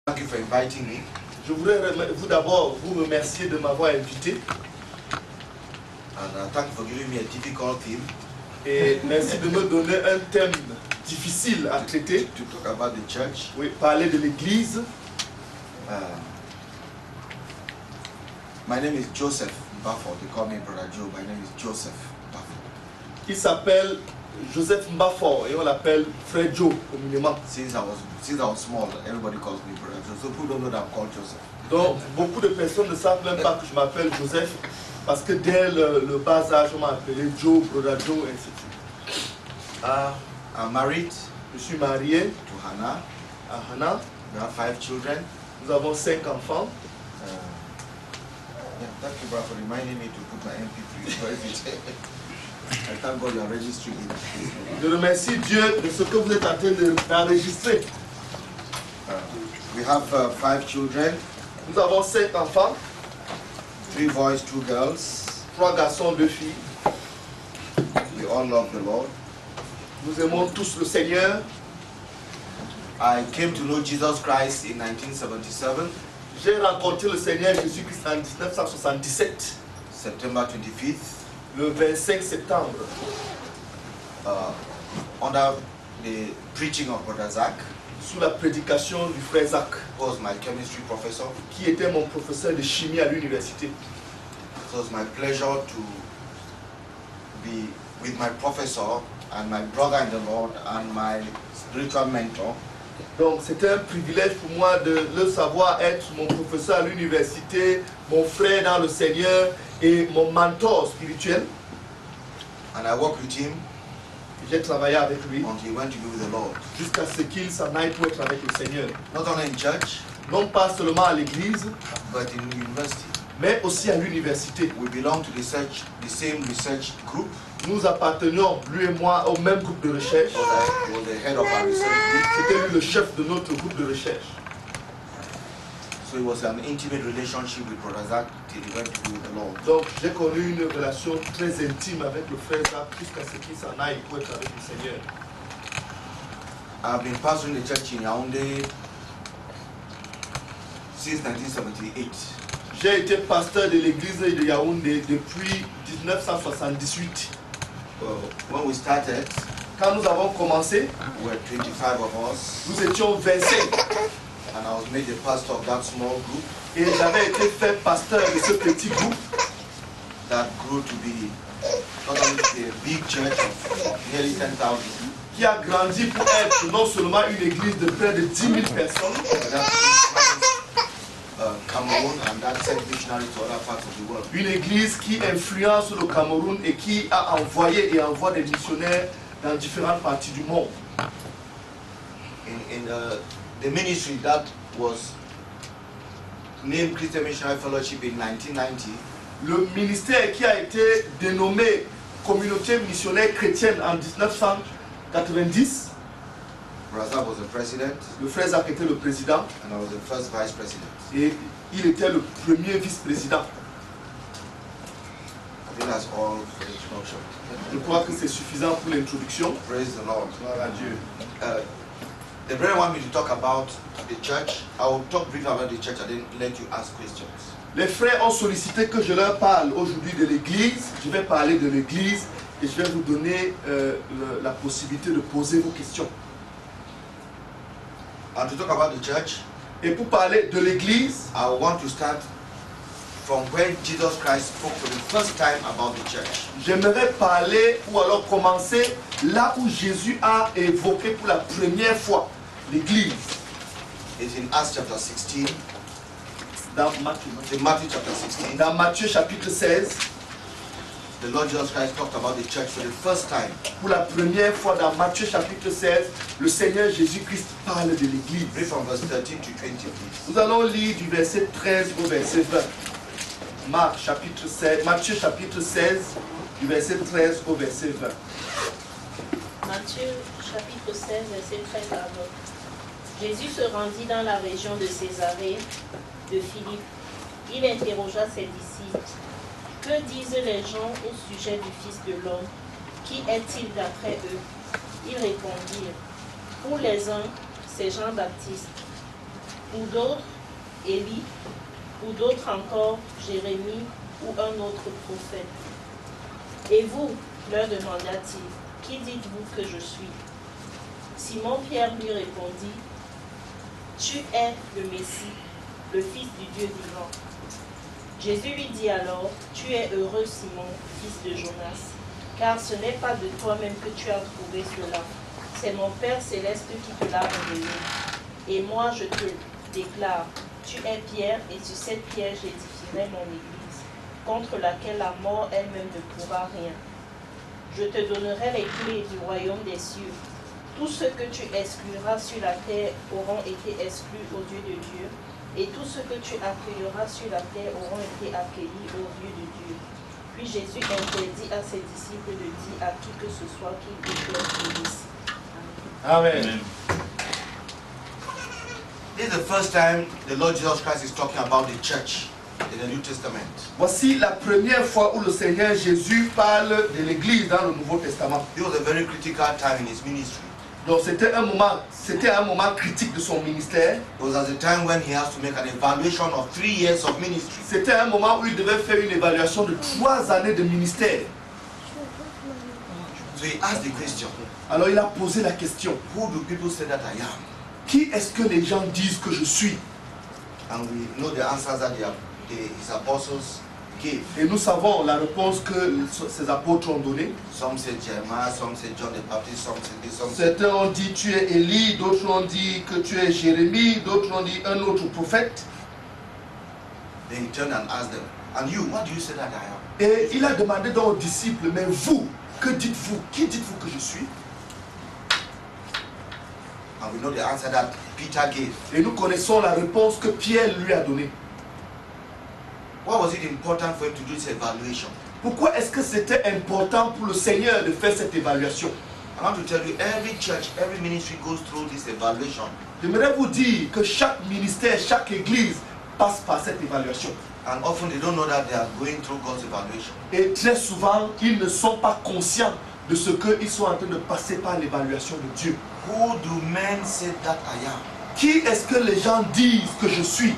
Thank you for inviting me. Je voudrais vous d'abord vous remercier de m'avoir invité. And thank you for giving me a difficult theme. Et merci de me donner un thème difficile à traiter. To talk about the church. Oui, parler de l'église. My name is Joseph Mbafo. They call me Brother Joe. My name is Joseph Mbafo. Il s'appelle Joseph Mbafo et on l'appelle Frère Joe communément. Since I was small, everybody calls me Brother Joe. So people don't know that I'm called Joseph. Donc beaucoup de personnes ne savent même pas que je m'appelle Joseph parce que dès le bas âge on m'a appelé Joe, Brother Joe, et ainsi de suite. I'm married. Je suis marié to Hannah. À Hannah. We have 5 children. Nous avons 5 enfants. Thank you, brother, for reminding me to put my MP3. I thank God you are registering it. Je remercie Dieu de ce que vous êtes en train d'enregistrer. We have 5 children. Nous avons 5 enfants. 3 boys, 2 girls. 3 garçons, 2 filles. We all love the Lord. Nous aimons tous le Seigneur. I came to know Jesus Christ in 1977. J'ai rencontré le Seigneur Jésus-Christ en 1977. September 25th. Le 25 septembre. Under the preaching of Brother Zach. Sous la prédication du frère Zach. Who was my chemistry professor. Qui était mon professeur de chimie à l'université. It was my pleasure to be with my professor and my brother in the Lord and my spiritual mentor. Donc c'était un privilège pour moi de le savoir être mon professeur à l'université, mon frère dans le Seigneur et mon mentor spirituel. And I worked with him. J'ai travaillé avec lui. Until he went to be with the Lord. Jusqu'à ce qu'il s'en aille pour être avec le Seigneur. Not only in church. Non pas seulement à l'église. But in university. Mais aussi à l'université. We belong to the same research group. Nous appartenions, lui et moi, au même groupe de recherche. He was the head of our research group. C'était lui le chef de notre groupe de recherche. So it was an intimate relationship with Brother Zach till he went to be with the Lord. Donc j'ai connu une relation très intime avec le frère Zach jusqu'à ce qu'il s'en aille pour être avec le Seigneur. I've been pastoring the church in Yaoundé since 1978. J'ai été pasteur de l'église de Yaoundé depuis 1978. When we started, quand nous avons commencé, we were 25 of us. Nous étions 25. And I was made the pastor of that small group. Et j'avais été fait pasteur de ce petit groupe. That grew to be not only a big church of nearly 10,000. Qui a grandi pour être non seulement une église de près de 10 000 personnes. Cameroun and that sent missionaries to other parts of the world. Une église qui influence le Cameroun et qui a envoyé et envoie des missionnaires dans différentes parties du monde. In the ministry that was named Christian Missionary Fellowship in 1990. Le ministère qui a été dénommé Communauté missionnaire chrétienne en 1990. Brother was the president. Le frère Zach était le président. And I was the first vice president. Et il était le premier vice-président. I think that's all for the introduction. Je crois que c'est suffisant pour l'introduction. Praise the Lord. Gloire à Dieu. The brethren want me to talk about the church. I will talk briefly about the church and then let you ask questions. Les frères ont sollicité que je leur parle aujourd'hui de l'église. Je vais parler de l'église et je vais vous donner la possibilité de poser vos questions. And to talk about the church, et pour parler de l'église, I want to start from when Jesus Christ spoke for the first time about the church. J'aimerais parler ou alors commencer là où Jésus a évoqué pour la première fois l'église. It's in Acts chapter 16. Dans Matthew chapter 16. Dans Matthieu chapitre 16. The Lord Jesus Christ talked about the church for the first time. Pour la première fois dans Matthieu chapitre 16, le Seigneur Jésus-Christ parle de l'église. Read from verse 13 to 20, please. Nous allons lire du verset 13 au verset 20. Matthieu chapitre 16, du verset 13 au verset 20. Matthieu chapitre 16, verset 13 à 20. Jésus se rendit dans la région de Césarée de Philippe. Il interrogea ses disciples. Que disent les gens au sujet du Fils de l'homme? Qui est-il d'après eux? Ils répondirent. Pour les uns, c'est Jean-Baptiste. ou d'autres Élie, ou d'autres encore Jérémie ou un autre prophète. Et vous, leur demanda-t-il, qui dites-vous que je suis? Simon-Pierre lui répondit, tu es le Messie, le Fils du Dieu vivant. Jésus lui dit alors, tu es heureux Simon, fils de Jonas, car ce n'est pas de toi-même que tu as trouvé cela, c'est mon Père céleste qui te l'a révélé. Et moi je te déclare, tu es Pierre, et sur cette pierre j'édifierai mon église, contre laquelle la mort elle-même ne pourra rien. Je te donnerai les clés du royaume des cieux. Tout ce que tu excluras sur la terre auront été exclus aux yeux de Dieu, et tout ce que tu accueilleras sur la terre auront été accueillis aux yeux de Dieu. Puis Jésus interdit à ses disciples de dire à qui que ce soit qu'il bénisse. Amen. Amen. This is the first time the Lord Jesus Christ is talking about the church in the New Testament. Voici la première fois où le Seigneur Jésus parle de l'Église dans le Nouveau Testament. It was a very critical time in his ministry. Donc c'était un moment critique de son ministère. It was at the time when he has to make an evaluation of 3 years of ministry. C'était un moment où il devait faire une évaluation de 3 années de ministère. So he asked the question, Alors il a posé la question, who do people say that I am? qui est-ce que les gens disent que je suis? And we know the answers that his apostles gave. Et nous savons la réponse que ces apôtres ont donnée. Some said Jeremiah, some said John the Baptist, some said this, some said... Certains ont dit tu es Élie, d'autres ont dit que tu es Jérémie, d'autres ont dit un autre prophète. Then he turned and asked them, and you, what do you say that I am? Et il a demandé donc aux disciples, mais vous, que dites-vous? Qui dites-vous que je suis? And we know the answer that Peter gave. Et nous connaissons la réponse que Pierre lui a donnée. Why was it important for him to do this evaluation? Pourquoi est-ce que c'était important pour le Seigneur de faire cette évaluation? I want to tell you, every church, every ministry goes through this evaluation. J'aimerais vous dire que chaque ministère, chaque église passe par cette évaluation. And often they don't know that they are going through God's evaluation. Et très souvent, ils ne sont pas conscients de ce qu'ils sont en train de passer par l'évaluation de Dieu. Who do men say that I am? Qui est-ce que les gens disent que je suis?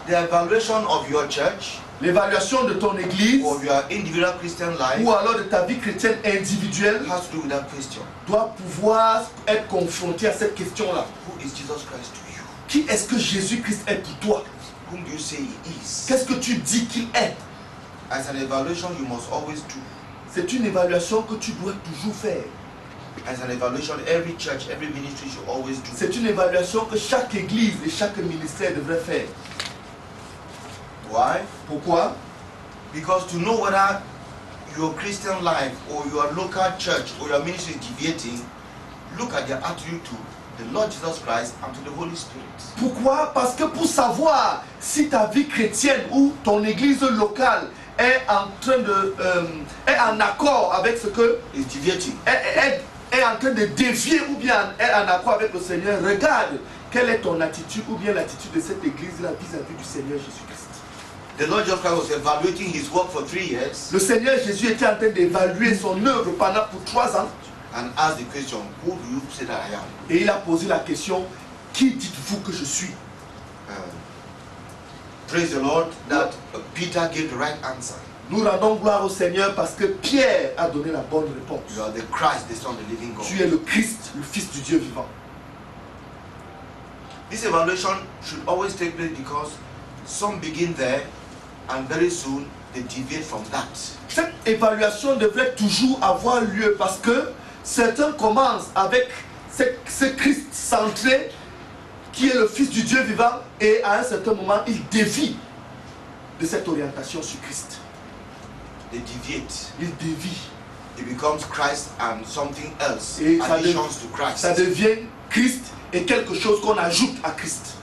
The evaluation of your church L'évaluation de ton église or your individual Christian life ou alors de ta vie chrétienne individuelle has to do with that question. doit pouvoir être confronté à cette question-là. Who is Jesus Christ to you? Qui est-ce que Jésus-Christ est pour toi? Whom do you say he is? Qu'est-ce que tu dis qu'il est? As an evaluation, you must always do. C'est une évaluation que tu dois toujours faire. As an evaluation, every church, every ministry should always do. C'est une évaluation que chaque église et chaque ministère devrait faire. Why? Pourquoi? Because to know whether your Christian life or your local church or your ministry is deviating, look at their attitude to the Lord Jesus Christ and to the Holy Spirit. Pourquoi? Parce que pour savoir si ta vie chrétienne ou ton église locale est en accord avec ce que Is deviating. est en train de dévier ou bien est en accord avec le Seigneur, regarde quelle est ton attitude ou bien l'attitude de cette église-là vis-à-vis du Seigneur Jésus-Christ. The Lord Jesus Christ was evaluating his work for 3 years Le Seigneur Jésus était en train d'évaluer son œuvre pendant pour 3 ans and asked the question, who do you say that I am? et il a posé la question, qui dites-vous que je suis? Praise the Lord that Peter gave the right answer. Nous rendons gloire au Seigneur parce que Pierre a donné la bonne réponse. You are the Christ, the Son of the living God. Tu es le Christ, le Fils du Dieu vivant. This evaluation should always take place because some begin there and very soon they deviate from that. Cette évaluation devrait toujours avoir lieu parce que certains commencent avec ce Christ centré qui est le Fils du Dieu vivant et à un certain moment ils dévient de cette orientation sur Christ. They deviate. Ils dévient. It becomes Christ and something else. Et Additions to Christ. ça devient Christ et quelque chose qu'on ajoute à Christ.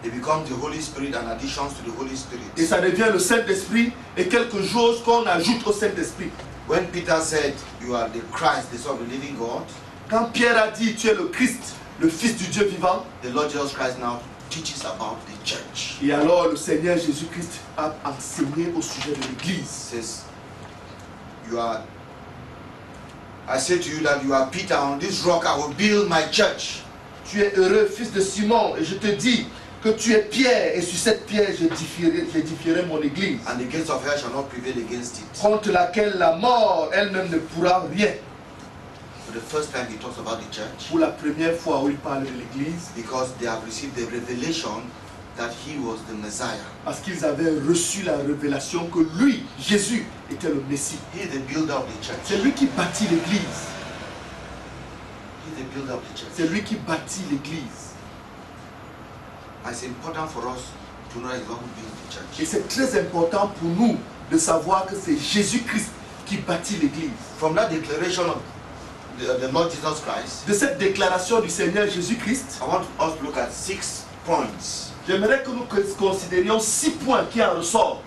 It becomes the Holy Spirit and additions to the Holy Spirit. Et ça devient le Saint-Esprit et quelque chose qu'on ajoute au Saint-Esprit. When Peter said, you are the Christ, the Son of the living God, Quand Pierre a dit tu es le Christ, le Fils du Dieu vivant, the Lord Jesus Christ now teaches about the church. et alors le Seigneur Jésus-Christ a enseigné au sujet de l'Église. Says, I say to you that you are Peter, on this rock I will build my church. tu es heureux, fils de Simon, et je te dis que tu es pierre, et sur cette pierre j'édifierai mon église, and the gates of hell shall not prevail against it. contre laquelle la mort elle-même ne pourra rien. For the first time he talks about the church, Pour la première fois où il parle de l'église, because they have received the revelation that he was the Messiah. parce qu'ils avaient reçu la révélation que lui, Jésus, était le Messie. He is the builder of the church. C'est lui qui bâtit l'église. He is the builder of the church. C'est lui qui bâtit l'église. And it's important for us to know that he's the one who built the Et church. c'est très important pour nous de savoir que c'est Jésus-Christ qui bâtit l'église. From that declaration of the Lord Jesus Christ, De cette déclaration du Seigneur Jésus-Christ, I want us to look at 6 points. j'aimerais que nous considérions 6 points qui en ressortent.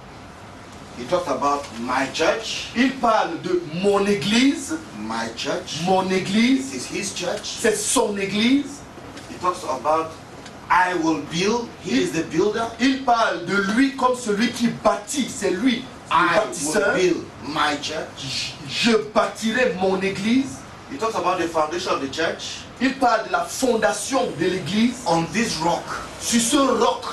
He talks about my church, Il parle de mon église, my church. mon église, This is his church. c'est son église. He talks about I will build. He is the builder. Il parle de lui comme celui qui bâtit, c'est lui, le I bâtisseur. will build my church. Je bâtirai mon église. He talks about the foundation of the church. Il parle de la fondation de l'église. On this rock, Sur ce roc,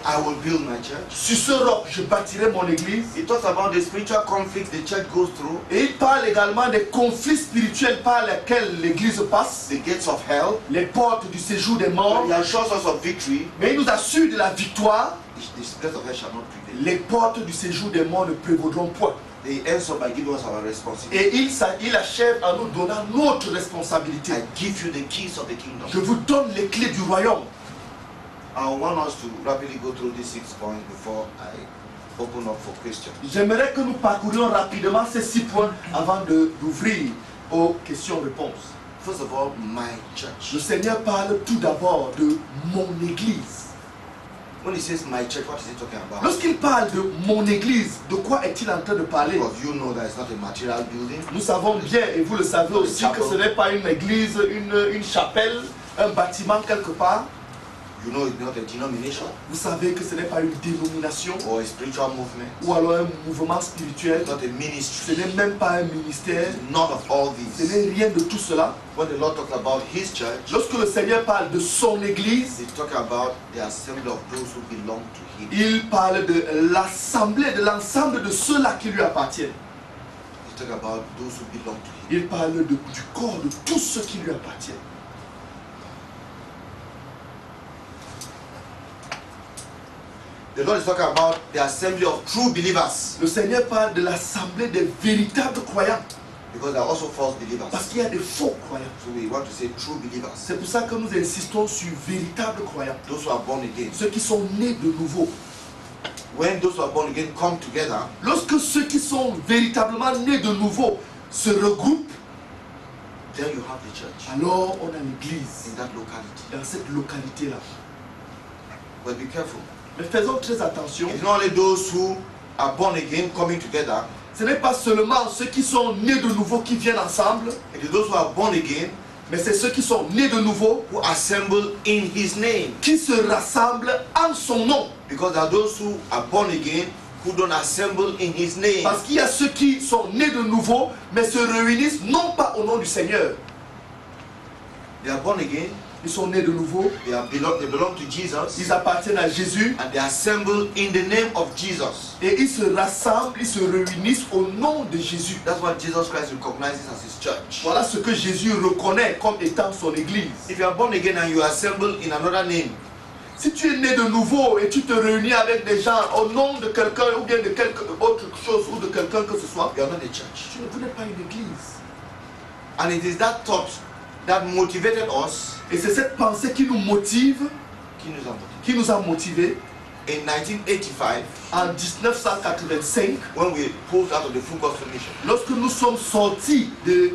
I will build my church. sur ce roc, je bâtirai mon église. He talks about the spiritual conflicts the church goes through, Et il parle également des conflits spirituels par lesquels l'église passe, the gates of hell. les portes du séjour des morts. But he assures us of victory. Mais il nous assure de la victoire. The gates of hell shall not prevail. Les portes du séjour des morts ne prévaudront point. He ends up by giving us our responsibility. Et il achève en nous donnant notre responsabilité. I give you the keys of the kingdom. Je vous donne les clés du royaume. I want us to rapidly go through these 6 points before I open up for questions. J'aimerais que nous parcourions rapidement ces 6 points avant d'ouvrir aux questions-réponses. First of all, my Le church. Seigneur parle tout d'abord de mon église. When he says my church, what is he talking about? Lorsqu'il parle de mon église, de quoi est-il en train de parler? Because you know that it's not a material building. Nous savons bien, et vous le savez aussi, que ce n'est pas une église, une chapelle, un bâtiment quelque part. You know it's not a denomination Vous savez que ce n'est pas une dénomination or a spiritual movement. ou alors un mouvement spirituel. It's not a Ce ministry. n'est même pas un ministère. None of all Ce these. n'est rien de tout cela. When the Lord talks about his church, Lorsque le Seigneur parle de son église, he's talking about the assembly of those who belong to him. il parle de l'assemblée, de l'ensemble de ceux-là qui lui appartiennent. He's talking about those who belong to him. Il parle du corps de tous ceux qui lui appartiennent. The Lord is talking about the assembly of true believers, Le Seigneur parle de l'assemblée des véritables croyants. because there are also false believers. Parce qu'il y a des faux croyants. So we want to say true believers, C'est pour ça que nous insistons sur véritables croyants. those who are born again. Ceux qui sont nés de nouveau. When those who are born again come together, Lorsque ceux qui sont véritablement nés de nouveau se regroupent, then you have the church alors on a l'église in that locality. dans cette localité-là. But be careful. Mais faisons très attention. It's not only those who are born again coming together, Ce n'est pas seulement ceux qui sont nés de nouveau qui viennent ensemble, it is those who are born again mais c'est ceux qui sont nés de nouveau who assemble in his name. qui se rassemblent en son nom. Because there are those who are born again who don't assemble in his name. Parce qu'il y a ceux qui sont nés de nouveau, mais se réunissent non pas au nom du Seigneur. They are born again, Ils sont nés de nouveau, they belong to Jesus, ils appartiennent à Jésus, and they assemble in the name of Jesus. et ils se rassemblent, ils se réunissent au nom de Jésus. That's what Jesus Christ recognizes as his church. Voilà ce que Jésus reconnaît comme étant son église. If you are born again and you assemble in another name, Si tu es né de nouveau et tu te réunis avec des gens au nom de quelqu'un ou bien de quelque autre chose ou de quelqu'un que ce soit, you are not a church. vous n'êtes pas une église. And it is that thought that motivated us Et c'est cette pensée qui nous motive, qui nous a motivés in 1985 en 1985, when we pulled out of the full gospel mission. lorsque nous sommes sortis de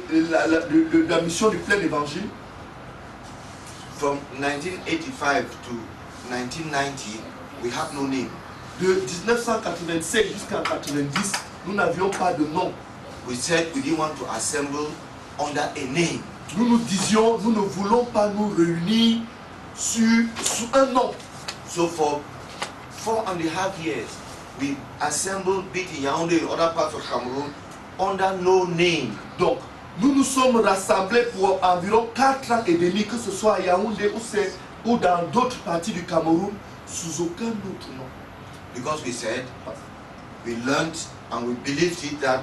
la mission du plein évangile. From 1985 to 1990, we had no name. De 1985 jusqu'en 90, nous n'avions pas de nom. We said we didn't want to assemble under a name. Nous nous disions, nous ne voulons pas nous réunir sous un nom. So for 4.5 years, we assembled, be it in Yaoundé or other parts of Cameroon, under no name. Donc, nous nous sommes rassemblés pour environ 4 ans et demi, que ce soit à Yaoundé ou dans d'autres parties du Cameroun, sous aucun autre nom. Because we said, we learned and we believed it that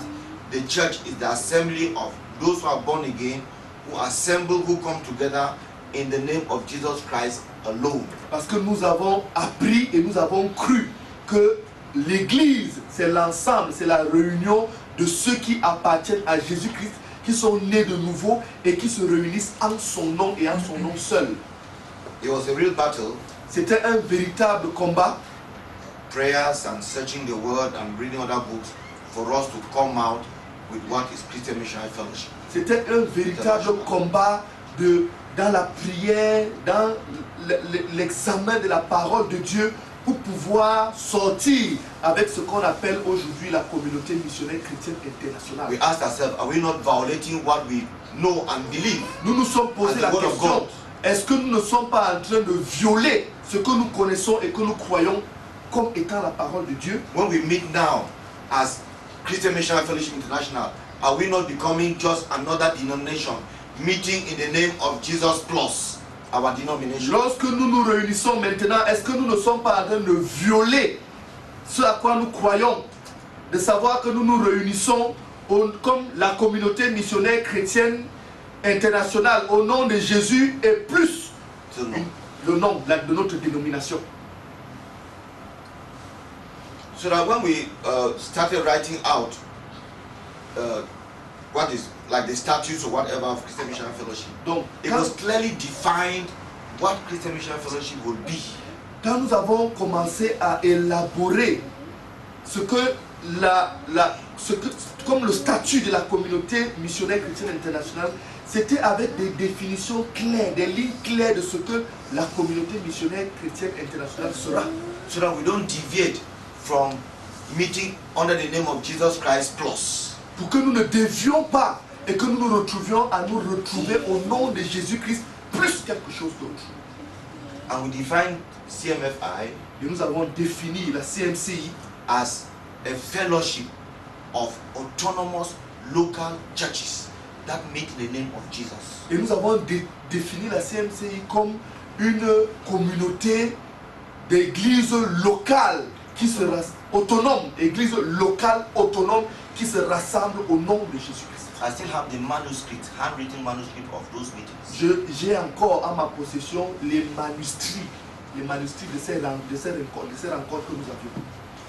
the church is the assembly of those who are born again, who assemble, who come together in the name of Jesus Christ alone. Parce que nous avons appris et nous avons cru que l'église, c'est l'ensemble, c'est la réunion de ceux qui appartiennent à Jésus-Christ, qui sont nés de nouveau et qui se réunissent en son nom et en son nom seul. It was a real battle. C'était un véritable combat. Prayers and searching the word and reading other books for us to come out with what is Christian Missionary Fellowship. C'était un véritable combat dans la prière, dans l'examen de la parole de Dieu pour pouvoir sortir avec ce qu'on appelle aujourd'hui la communauté missionnaire chrétienne internationale. We asked ourselves, are we not violating what we know and believe? Nous nous sommes posé la question, est-ce que nous ne sommes pas en train de violer ce que nous connaissons et que nous croyons comme étant la parole de Dieu? When we meet now as Christian Missionary Fellowship International, are we not becoming just another denomination meeting in the name of Jesus plus our denomination? Lorsque nous nous réunissons maintenant, est-ce que nous ne sommes pas en train de violer ce à quoi nous croyons, de savoir que nous nous réunissons comme la communauté missionnaire chrétienne internationale au nom de Jésus et plus le nom de notre dénomination? So that when we started writing out what is like the statutes or whatever of Christian Missionary Fellowship, donc, it was clearly defined what Christian Missionary Fellowship would be. Quand nous avons commencé à élaborer comme le statut de la communauté missionnaire chrétienne internationale, c'était avec des définitions claires, des lignes claires de ce que la communauté missionnaire chrétienne internationale sera. So that we don't deviate from meeting under the name of Jesus Christ plus. Pour que nous ne dévions pas et que nous nous retrouvions à nous retrouver au nom de Jésus-Christ plus quelque chose d'autre. And we define CMFI et nous avons défini la CMCI as a fellowship of autonomous local churches that meet in the name of Jesus. Et nous avons défini la CMCI comme une communauté d'églises locales qui se autonomes, églises locales autonomes qui se rassemblent au nom de Jésus-Christ. I still have the manuscript, handwritten manuscript of those meetings. J'ai encore en ma possession les manuscrits de ces rencontres que nous avions.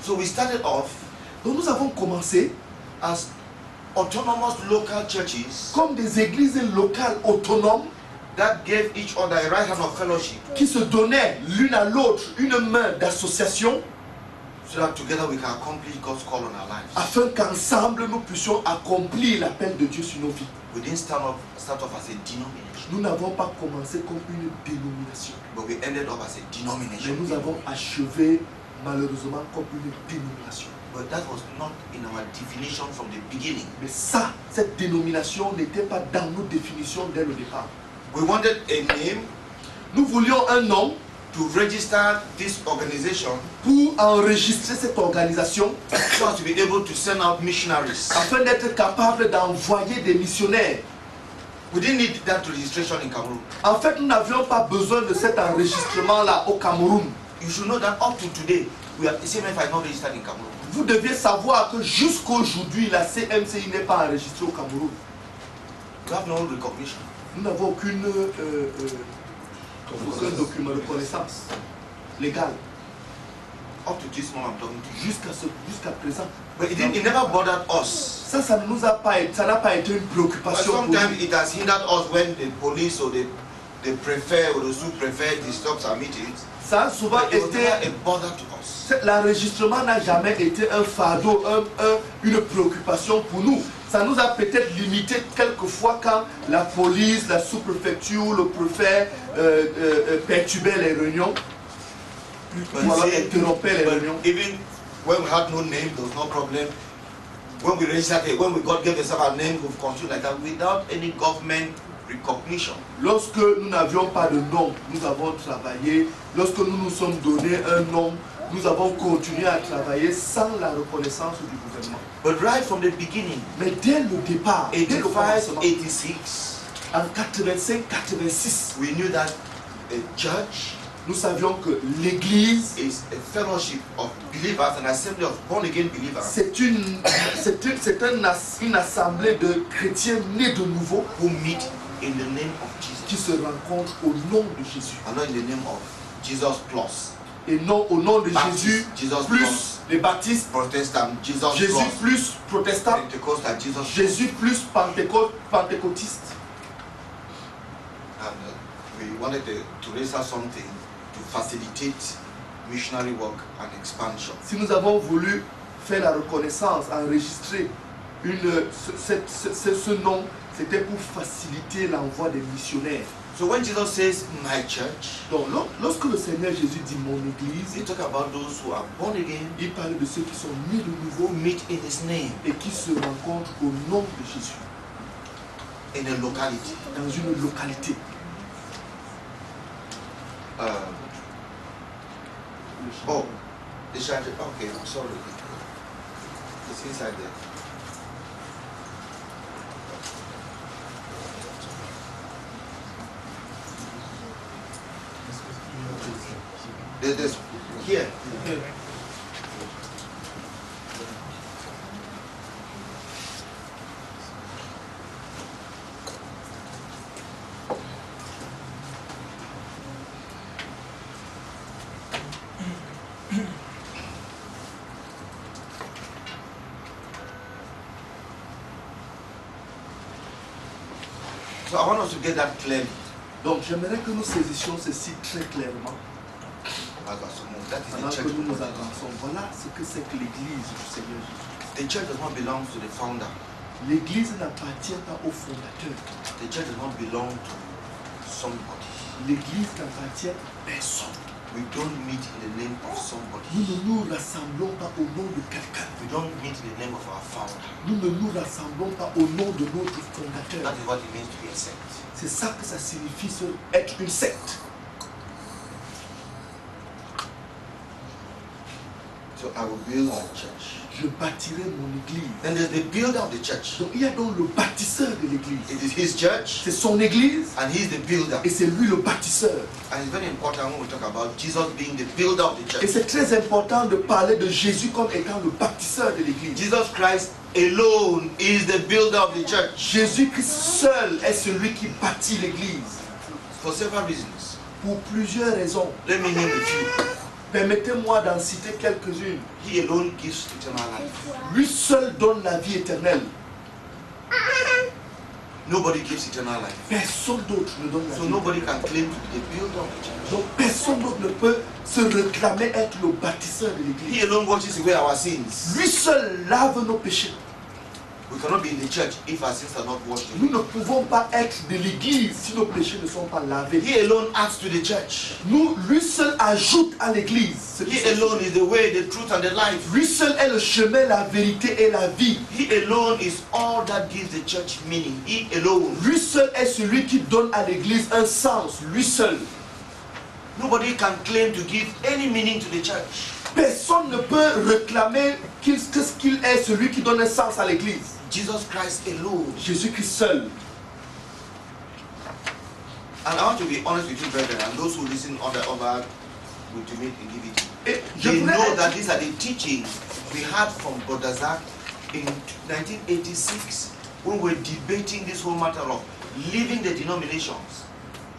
So we started off, donc nous avons commencé as autonomous local churches comme des églises locales autonomes that gave each other a right hand of fellowship, qui se donnaient l'une à l'autre une main d'association, so that together we can accomplish God's call on our lives. Afin qu'ensemble nous puissions accomplir l'appel de Dieu sur nos vies. We didn't start off as a denomination. Nous n'avons pas commencé comme une dénomination, but we ended up as a mais denomination. nous avons achevé malheureusement comme une dénomination. But that was not in our definition from the beginning. Mais ça, cette dénomination n'était pas dans nos définitions dès le départ. We wanted a name Nous voulions un nom to register this organization pour enregistrer cette organisation so as to be able to send out missionaries. afin d'être capable d'envoyer des missionnaires. We didn't need that registration in Cameroon. En fait, nous n'avions pas besoin de cet enregistrement-là au Cameroun. You should know that up to today, CMFI is not registered in Cameroon. Vous deviez savoir que jusqu'aujourd'hui, la CMCI n'est pas enregistrée au Cameroun. We have no recognition. Nous n'avons aucun document de connaissance légale Up to this moment, I'm talking to you. jusqu'à présent. But it never bothered us. Ça n'a pas été une But préoccupation pour nous. sometimes it has hindered us when the police or the prefect or the sous-prefect disrupts our meetings. Ça a souvent But it was never été. a bother to us. L'enregistrement n'a jamais été un fardeau, une préoccupation pour nous. Ça nous a peut-être limité quelquefois quand la police, la sous-préfecture, le préfet perturbaient les réunions. Ou alors interrompaient les réunions. Even when we had no name, there was no problem. When we registered, when we gave ourselves our name, we've continued like that without any government recognition. Lorsque nous n'avions pas de nom, nous avons travaillé. Lorsque nous nous sommes donné un nom, Nous avons continué à travailler sans la reconnaissance du gouvernement. But right from the beginning, Mais dès le départ, dès le 85, commencement, 86, en 85-86, we knew that a church nous savions que l'Église, is a fellowship of believers, an assembly of born-again believers c'est une assemblée de chrétiens nés de nouveau who meet in the name of Jesus, qui se rencontrent au nom de Jésus. and not in the name of Jesus plus, Et non au nom de Baptiste, Jésus, Jesus plus les baptistes, Protestant, Jesus Jésus plus, plus protestant, Pentecostal, Jesus plus. Jésus plus pentecôtiste. And we wanted to raise up something to facilitate missionary work and expansion. Si nous avons voulu faire la reconnaissance, enregistrer ce nom, c'était pour faciliter l'envoi des missionnaires. So when Jesus says my church, Donc lorsque le Seigneur Jésus dit mon église, he talk about those who are born again, il parle de ceux qui sont nés de who nouveau meet in his name et qui se rencontrent au nom de Jésus, in a locality. dans une localité. Oh, the church. Okay, I'm sorry. It's inside there. There's here. So I want us to get that clearly. Donc j'aimerais que nous saisissions ceci très clairement. That is the Pendant que church. nous nous avançons, voilà ce que c'est que l'église du Seigneur Jésus. The church does not belong to the founder. L'église n'appartient pas au fondateur. The church does not belong to somebody. L'église n'appartient à personne. We don't meet in the name of somebody. Nous ne nous rassemblons pas au nom de quelqu'un. We don't meet in the name of our founder. Nous ne nous rassemblons pas au nom de notre fondateur. That is what it means to be a sect. C'est ça que ça signifie être une secte. So I will build my church. Je bâtirai mon église. Then there's the builder of the church. Donc il y a donc le bâtisseur de l'église. It is his church C'est son église and he's the builder. et c'est lui le bâtisseur. And it's very important when we talk about Jesus being the builder of the Et church. c'est très important de parler de Jésus comme étant le bâtisseur de l'église. Jesus Christ alone is the builder of the church Jésus-Christ seul est celui qui bâtit l'église. for several reasons. Pour plusieurs raisons. Let me name a few. Permettez-moi d'en citer quelques-unes. He alone gives eternal life. Lui seul donne la vie éternelle. Nobody gives eternal life. Personne d'autre ne donne la So vie. nobody can claim to be the builder of the church. Donc personne d'autre ne peut se réclamer être le bâtisseur de l'église. He alone washes away our sins. Lui seul lave nos péchés. We cannot be in the church if our sins are not washed Nous away. ne pouvons pas être de l'église si nos péchés ne sont pas lavés. He alone adds to the church. Lui seul ajoute à l'église. ce qui He s'est alone is the way, the truth, and the life. Lui seul est le chemin, la vérité et la vie. He alone is all that gives the church meaning. He alone. Lui seul est celui qui donne à l'église un sens. Lui seul. Nobody can claim to give any meaning to the church. Personne ne peut réclamer qu'il est celui qui donne un sens à l'église. Jesus Christ alone. Jésus-Christ seul. And I want to be honest with you, brethren, and those who listen over with me and give it. Et je They voudrais know être- that these are the teachings we had from Brother Zach in 1986 when we were debating this whole matter of leaving the denominations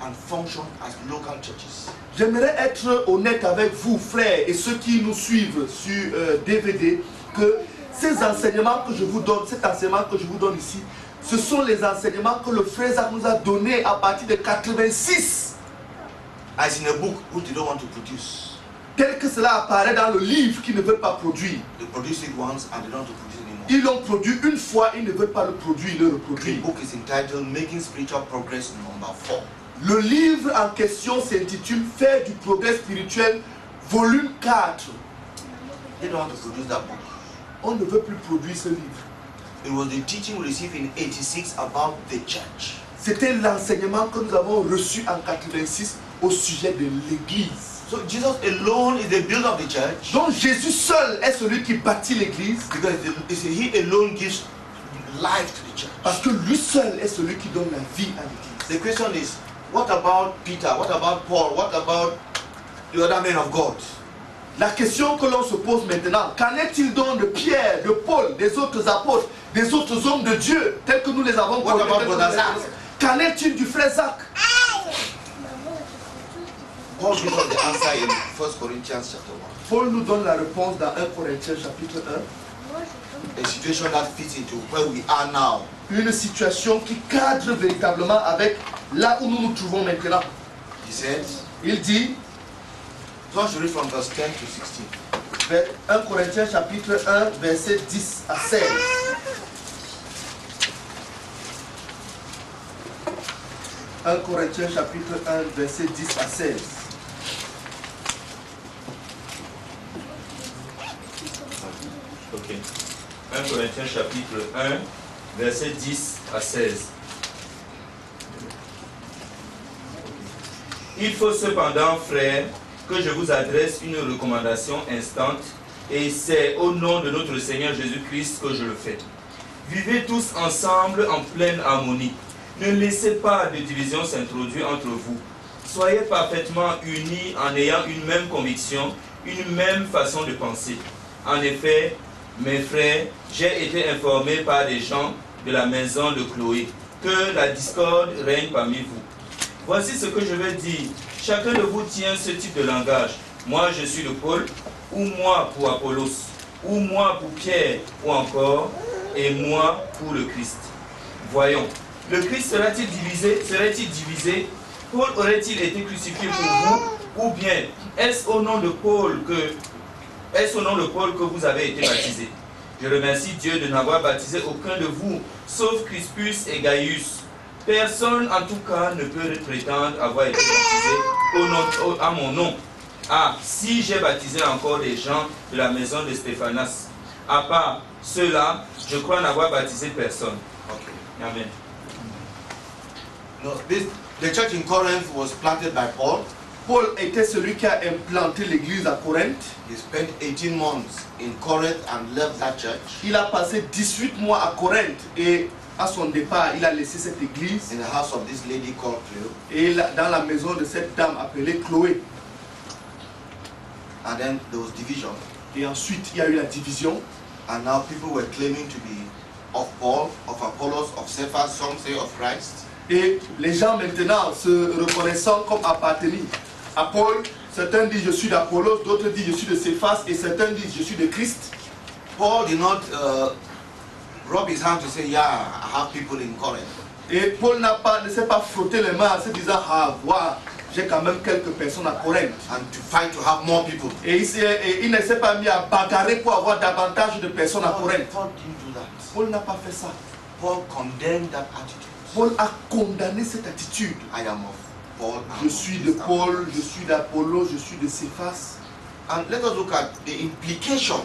and function as local churches. J'aimerais être honnête avec vous, frères, et ceux qui nous suivent sur DVD, que ces enseignements que je vous donne, cet enseignement que je vous donne ici, ce sont les enseignements que le frère Zach nous a donnés à partir de 86, As in a book which they don't want to produce. tel que cela apparaît dans le livre qu'ils ne veulent pas produire. They produce it once and they don't want to produce it anymore. Ils l'ont produit une fois, ils ne veulent pas le produire, ils le The reproduisent. book is entitled Making Spiritual Progress number 4. Le livre en question s'intitule Faire du progrès spirituel, volume 4. They don't want to produce that book. On ne veut plus produire ce livre. It was the teaching we received in 86 about the church. C'était l'enseignement que nous avons reçu en 86 au sujet de l'église. So Jesus alone is the builder of the church. Donc Jésus seul est celui qui bâtit l'église. Because he alone gives life to the church. Parce que lui seul est celui qui donne la vie à l'église. The question is, what about Peter? What about Paul? What about the other men of God? La question que l'on se pose maintenant, qu'en est-il donc de Pierre, de Paul, des autres apôtres, des autres hommes de Dieu, tels que nous les avons What connus, about tels que nous Brother les Zach? connaissons? Qu'en est-il du frère Zach? Paul gives us the answer in 1 Corinthians chapter 1. Paul nous donne la réponse dans 1 Corinthiens chapitre 1. A situation that fits into where we are now. Une situation qui cadre véritablement avec là où nous nous trouvons maintenant. He said, Il dit, so I should read from verse 10 to 16. 1 Corinthiens chapitre 1, verset 10 à 16. 1 Corinthiens chapitre 1, verset 10 à 16. Ok. 1 Corinthiens chapitre 1, verset 10 à 16. Il faut cependant, frères, que je vous adresse une recommandation instante, et c'est au nom de notre Seigneur Jésus-Christ que je le fais. Vivez tous ensemble en pleine harmonie. Ne laissez pas de division s'introduire entre vous. Soyez parfaitement unis en ayant une même conviction, une même façon de penser. En effet, mes frères, j'ai été informé par des gens de la maison de Chloé que la discorde règne parmi vous. Voici ce que je veux dire. Chacun de vous tient ce type de langage. Moi, je suis de Paul, ou moi pour Apollos, ou moi pour Pierre, ou encore, et moi pour le Christ. Voyons, le Christ sera-t-il divisé? Serait-il divisé? Paul aurait-il été crucifié pour vous? Ou bien, est-ce au nom de Paul que vous avez été baptisé? Je remercie Dieu de n'avoir baptisé aucun de vous, sauf Crispus et Gaius. Personne en tout cas ne peut prétendre avoir été baptisé à mon nom. Ah, si j'ai baptisé encore des gens de la maison de Stéphanas. À part ceux-là, je crois n'avoir baptisé personne. Okay. Amen. No, the church in Corinth was planted by Paul. Paul était celui qui a implanté l'église à Corinthe. He spent 18 months in Corinth and left that church. Il a passé 18 mois à Corinthe et à son départ, il a laissé cette église. In the house of this lady called Cleo. Et dans la maison de cette dame appelée Chloé. And then there was division. Et ensuite, il y a eu la division. And now people were claiming to be of Paul, of Apollos, of Cephas, some say of Christ. Et les gens maintenant se reconnaissant comme appartenus à Paul. Certains disent je suis d'Apollos, d'autres disent je suis de Céphas et certains disent je suis de Christ. Paul did not rub his hand to say, yeah, I have people in Corinth. Et Paul ne s'est pas frotté les mains en se disant ah voilà, j'ai quand même quelques personnes à Corinthe. And to fight to have more people. Et il ne s'est pas mis à bagarrer pour avoir davantage de personnes à Corinthe. Paul didn't do that. Paul n'a pas fait ça. Paul condemned that attitude. Paul a condamné cette attitude. I am of Paul. Je suis de Paul, je suis d'Apollo, je suis de Céphas. And let us look at the implication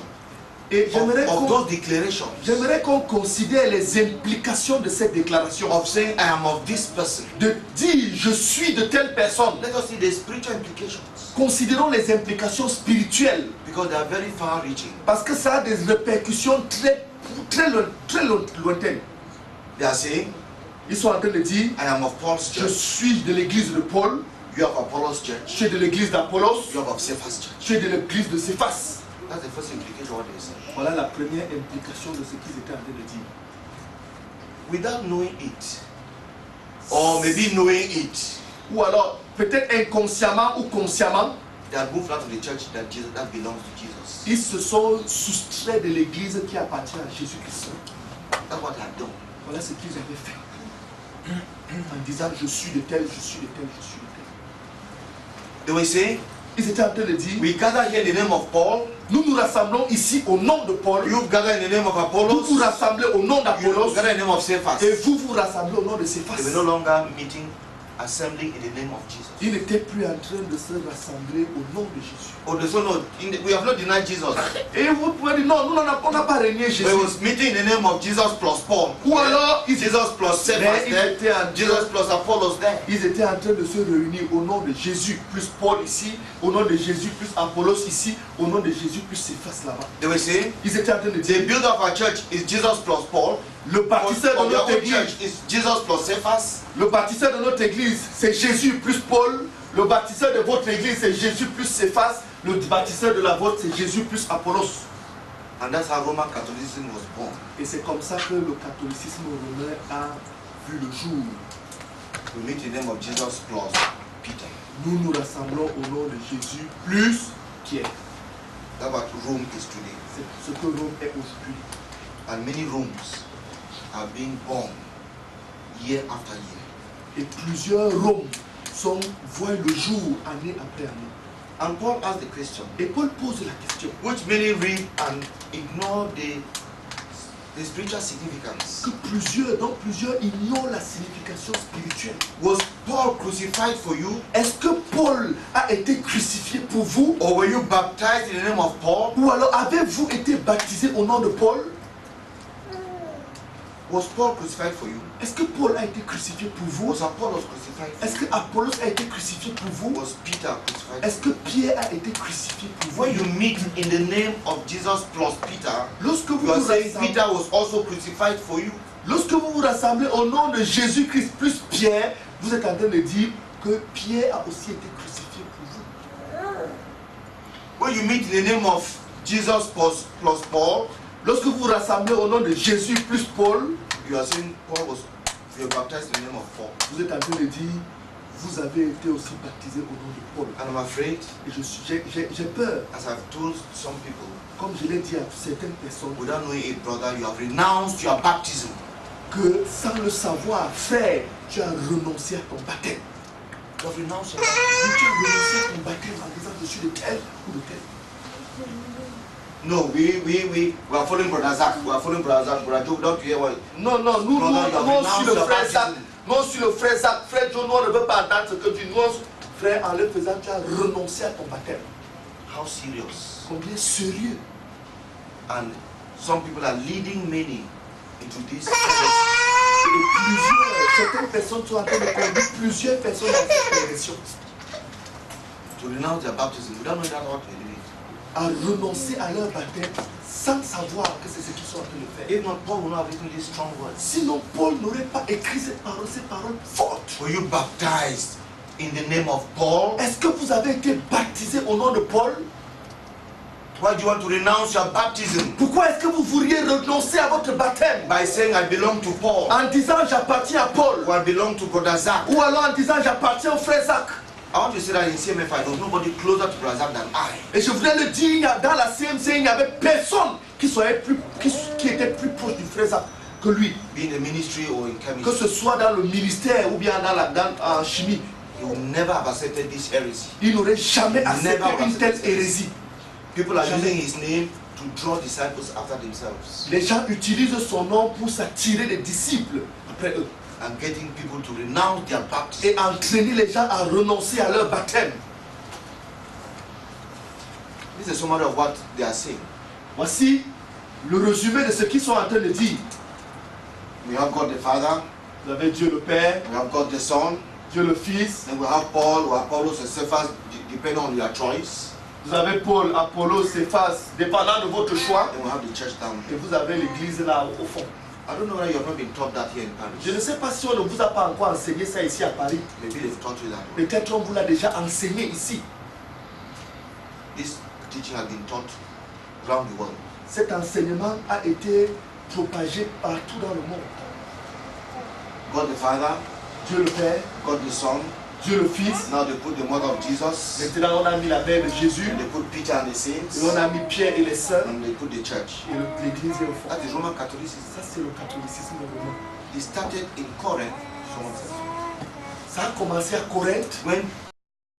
Et of those declarations. j'aimerais qu'on considère les implications de cette déclaration. Of saying I am of this person. De dire je suis de telle personne. Let us see the spiritual implications. Considérons les implications spirituelles. Because they are very far reaching. Parce que ça a des répercussions très lointaines. They are saying, Ils sont en train de dire I am of Paul's je church. suis de l'église de Paul, You are of Apollos' je church. suis de l'église d'Apollos, You are of Cephas' church. je suis de l'église de Céphas. That's the first implication of what they say. Voilà la première implication de ce qu'ils étaient en train de dire. Without knowing it, or maybe knowing it, Ou alors, peut-être inconsciemment ou consciemment, they have moved out of the church that belongs to Jesus. ils se sont soustraits de l'église qui appartient à Jésus-Christ. That's what they have done. Voilà ce qu'ils avaient fait. En disant je suis de tel, je suis de tel, je suis de tel. They were saying, Ils étaient en train de dire we gather here in the name of Paul. nous nous rassemblons ici au nom de Paul. You gather in the name of Vous Apollos. vous rassemblez au nom You d'Apollos. gather in the name of Cephas. Et vous vous rassemblez au nom de Céphas. They were no longer meeting assembling in the name of Jesus. Ils n'étaient plus en train de se rassembler au nom de Jésus. Oh, there's no, we have not denied Jesus. Et vous pouvez dire, non, nous on n'a pas régné Jésus. But it was meeting in the name of Jesus plus Paul. Ou alors, Jesus plus Cephas mais ils there. étaient en Jesus plus Apollos there. Ils étaient en train de se réunir au nom de Jésus plus Paul ici, au nom de Jésus plus Apollos ici, au nom de Jésus plus Cephas là-bas. They were saying, Ils étaient en train de the dire, builder of our church is Jesus plus Paul. le bâtisseur de Of your notre own église, church is Jesus plus Cephas. le bâtisseur de notre église, c'est Jésus plus Paul. Le bâtisseur de votre église, c'est Jésus plus Cephas. Le bâtisseur de la vôtre, c'est Jésus plus Apollos. And that's how Roman Catholicism was born. Et c'est comme ça que le catholicisme romain a vu le jour. We meet in the name of Jesus plus Peter. Nous nous rassemblons au nom de Jésus plus Pierre. That's what Rome is today. C'est ce que Rome est aujourd'hui. And many Romes are being born year after year. Et plusieurs Roms voient le jour année après année. And Paul asked the question, Et Paul pose la question which many read and ignore the spiritual significance. que plusieurs ignorent la signification spirituelle. Was Paul crucified for you, Est-ce que Paul a été crucifié pour vous? or were you baptized in the name of Paul? Ou alors avez-vous été baptisé au nom de Paul? Was Paul crucified for you? Est-ce que Paul a été crucifié pour vous? Was Apollos crucified for Est-ce que Apollos a été crucifié pour vous? you? Was Peter crucified? Est-ce que Pierre a été crucifié pour vous? When you meet in the name of Jesus plus Peter, Lorsque vous you are vous saying rassemblez, Peter was also crucified for you. lorsque vous vous rassemblez au nom de Jésus-Christ plus Pierre, vous êtes en train de dire que Pierre a aussi été crucifié pour vous. When you meet in the name of Jesus plus Paul, Lorsque vous vous rassemblez au nom de Jésus plus Paul, you are saying you were baptized in the name of Paul. vous êtes en train de dire, vous avez été aussi baptisé au nom de Paul. And I'm afraid, Et j'ai peur, as I've told some people, comme je l'ai dit à certaines personnes, without knowing it, brother, you have renounced your baptism. que sans le savoir, frère, tu as renoncé à ton baptême. You have renounced your Et baptism. tu as renoncé à ton baptême en disant, je suis de tel ou de tel. No, we are following Brother Zach. We are following Brother Zach. Brother Joe, don't you hear what? Non, non, nous, Non, non, il y a non, renonce sur le à frère baptisme. Zach, non, sur le frère Zach, frère Joe, nous, on ne veut pas entendre ce que tu nous, frère, en le faisant, tu as renoncé à ton baptême. How serious? Combien sérieux. And some people are leading many into this. Et certaines personnes sont en train de conduire plusieurs personnes dans cette direction. To renounce their baptism without knowing that what they're doing. À renoncer à leur baptême sans savoir que c'est ce qu'ils sont en train de faire. If not, Paul would not have written these strong words. Sinon, Paul n'aurait pas écrit ces paroles fortes. Were you baptized in the name of Paul? Est-ce que vous avez été baptisé au nom de Paul? Why do you want to renounce your baptism? Pourquoi est-ce que vous voudriez renoncer à votre baptême? By saying, I belong to Paul. En disant j'appartiens à Paul. Or I belong to Brother Zach. Ou alors en disant j'appartiens au frère Zach. I want to say that in CMFI, there was nobody closer to Brother Zach than I. Et je voudrais le dire, dans la CMC, il n'y avait personne qui était plus proche du frère Zach que lui. Be in the ministry or in Que chemistry, ce soit dans le ministère ou bien dans chimie. he would never have accepted this heresy. Il n'aurait jamais accepté Never une telle hérésie. People are Jamais. using his name to draw disciples after themselves Les gens utilisent son nom pour s'attirer des disciples après eux. and getting people to renounce their baptism. Et entraîner les gens à renoncer à leur baptême. This is a summary of what they are saying. Voici le résumé de ce qu'ils sont en train de dire. We have God the Father, Vous avez Dieu le Père, we have God the Son, Dieu le Fils, then we have Paul, we have Apollos and Cephas, depending on your choice. vous avez Paul, Apollos, Céphas, dépendant de votre choix. Then we have the church down Et here. vous avez l'église là au fond. I don't know whether you have not been taught that here in Je ne Paris. sais pas si on ne vous a pas encore enseigné ça ici à Paris. Maybe they've taught you that. Peut-être on vous l'a déjà enseigné ici. This teaching has been taught around the world. Cet enseignement a été propagé partout dans le monde. God the Father, Dieu le Père, God the Son. Dieu le Fils. Now they put the mother of Jesus, Maintenant on a mis la mère de Jésus. and they put Peter and the Et saints, on a mis Pierre et les sœurs. and they put the church. Et l'église est au fond. That is Roman Catholicism. Ça c'est le catholicisme romain. It started in Corinth Ça a commencé à Corinthe. when